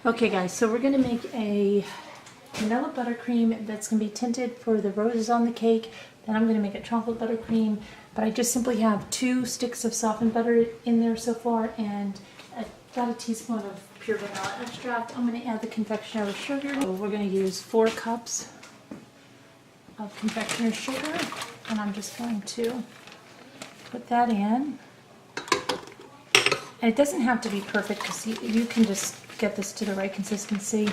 Okay guys, so we're going to make a vanilla buttercream that's going to be tinted for the roses on the cake. Then I'm going to make a chocolate buttercream, but I just simply have 2 sticks of softened butter in there so far and about a teaspoon of pure vanilla extract. I'm going to add the confectioner's sugar. So we're going to use 4 cups of confectioner's sugar, and I'm just going to put that in. And it doesn't have to be perfect because you can just get this to the right consistency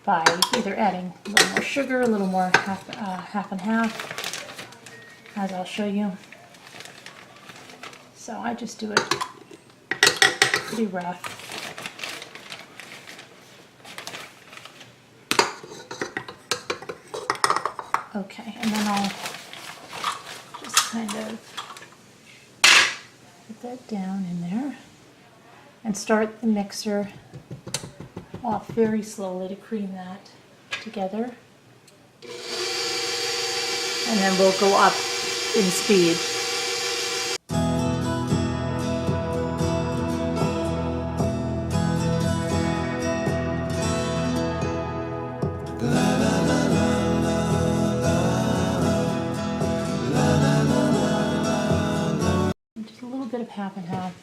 by either adding a little more sugar, a little more half and half, as I'll show you. So I just do it pretty rough. Okay, and then I'll just kind of put that down in there and start the mixer off very slowly to cream that together. And then we'll go up in speed. Just a little bit of half and half.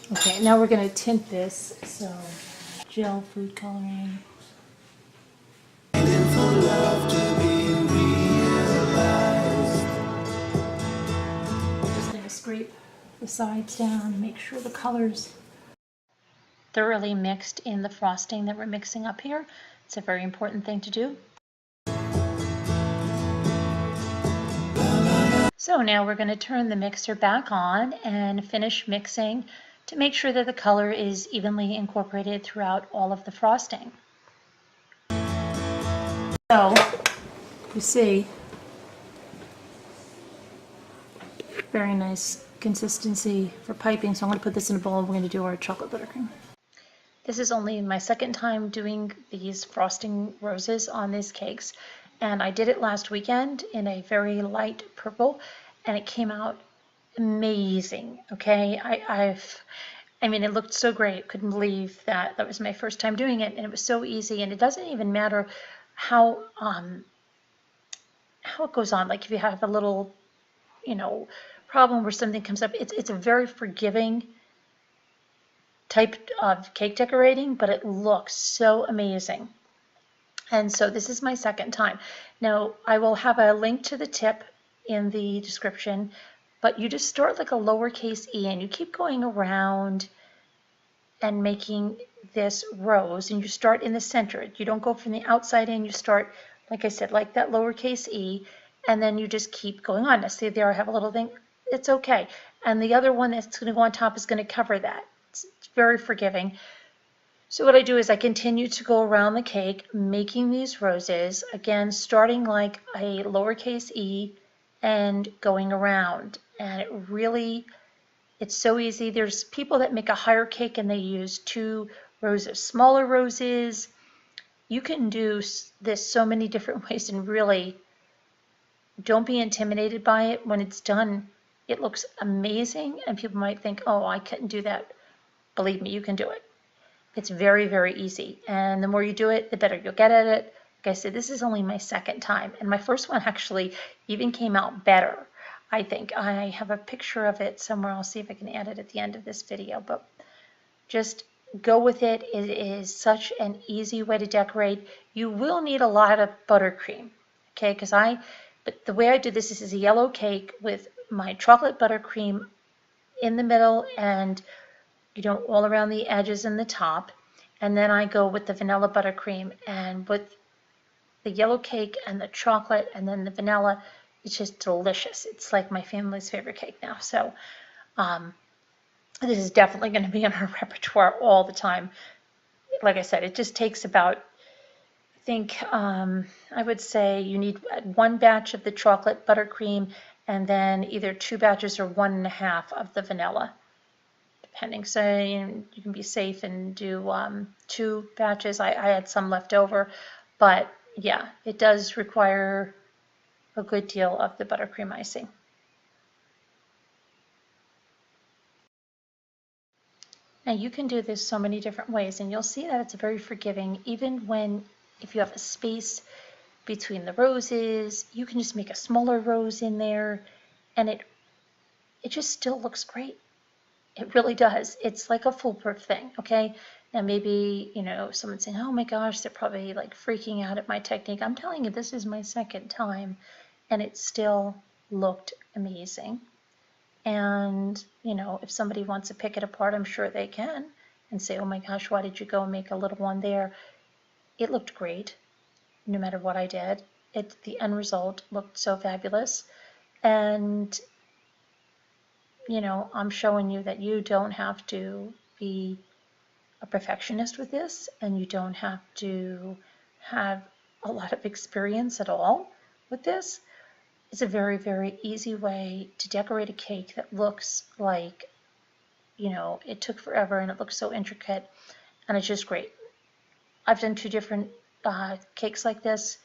Okay, now we're going to tint this, so gel food coloring. Just going to scrape the sides down, make sure the colors thoroughly mixed in the frosting that we're mixing up here. It's a very important thing to do. So now we're going to turn the mixer back on and finish mixing to make sure that the color is evenly incorporated throughout all of the frosting. So you see, very nice consistency for piping. So I'm going to put this in a bowl and we're going to do our chocolate buttercream. This is only my second time doing these frosting roses on these cakes, and I did it last weekend in a very light purple and it came out amazing. Okay, I mean, it looked so great. Couldn't believe that was my first time doing it, and it was so easy. And it doesn't even matter how it goes on. Like if you have a little, problem where something comes up, it's a very forgiving type of cake decorating, but it looks so amazing. And so this is my second time. Now I will have a link to the tip in the description, but you just start like a lowercase e and you keep going around and making this rose, and you start in the center. You don't go from the outside in, you start, like I said, like that lowercase e, and then you just keep going on. Now see there I have a little thing, it's okay. And the other one that's going to go on top is going to cover that. It's very forgiving. So what I do is I continue to go around the cake making these roses, again starting like a lowercase e and going around, and it's so easy. There's people that make a higher cake and they use 2 rows of smaller roses. You can do this so many different ways, and really don't be intimidated by it. When it's done, it looks amazing, and people might think, oh, I couldn't do that. Believe me, you can do it. It's very, very easy, and the more you do it, the better you'll get at it. Like I said, this is only my second time, and my first one actually even came out better. I think I have a picture of it somewhere. I'll see if I can add it at the end of this video, but just go with it. It is such an easy way to decorate. You will need a lot of buttercream, okay? But the way I do this is a yellow cake with my chocolate buttercream in the middle and all around the edges and the top, and then I go with the vanilla buttercream, and with the yellow cake and the chocolate and then the vanilla, it's just delicious. It's like my family's favorite cake now. So this is definitely going to be in our repertoire all the time. Like I said, it just takes about, I think, I would say you need 1 batch of the chocolate buttercream and then either 2 batches or 1.5 of the vanilla, depending. So you can be safe and do 2 batches. I had some left over, but yeah, it does require a good deal of the buttercream icing. Now you can do this so many different ways, and you'll see that it's very forgiving. Even when, if you have a space between the roses, you can just make a smaller rose in there, and it just still looks great. It really does. It's like a foolproof thing, okay? Now maybe, someone's saying, oh my gosh, they're probably like freaking out at my technique. I'm telling you, this is my second time, and it still looked amazing. And, if somebody wants to pick it apart, I'm sure they can and say, oh my gosh, why did you go and make a little one there? It looked great no matter what I did. The end result looked so fabulous. And, I'm showing you that you don't have to be a perfectionist with this, and you don't have to have a lot of experience at all with this. It's a very, very easy way to decorate a cake that looks like, it took forever and it looks so intricate, and it's just great. I've done two different cakes like this.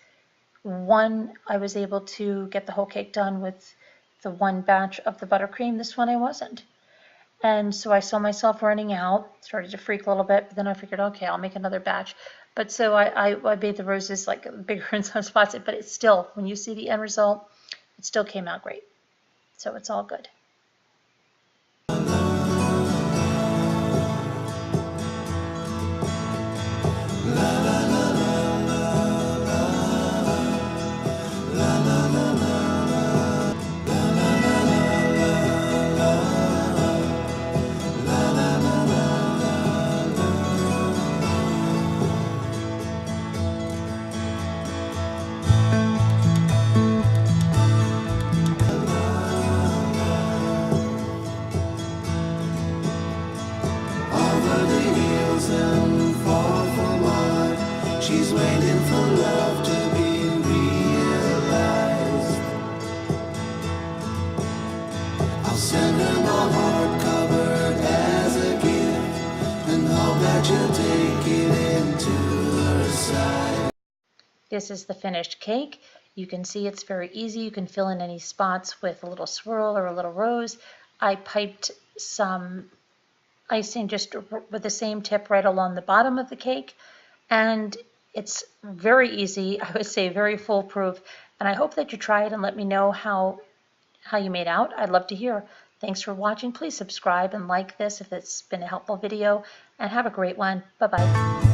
One, I was able to get the whole cake done with the one batch of the buttercream. This one I wasn't. And so I saw myself running out, started to freak a little bit, but then I figured, okay, I'll make another batch. But so I made the roses like bigger in some spots, but it's still, when you see the end result, it still came out great. So it's all good. She's waiting for love to be realized. I'll send her my heart covered as a gift, and hope that you'll take it into her side. This is the finished cake. You can see it's very easy. You can fill in any spots with a little swirl or a little rose. I piped some icing just with the same tip right along the bottom of the cake, and it's very easy. I would say very foolproof, and I hope that you try it and let me know how you made out. I'd love to hear. Thanks for watching. Please subscribe and like this if it's been a helpful video, and have a great one. Bye-bye.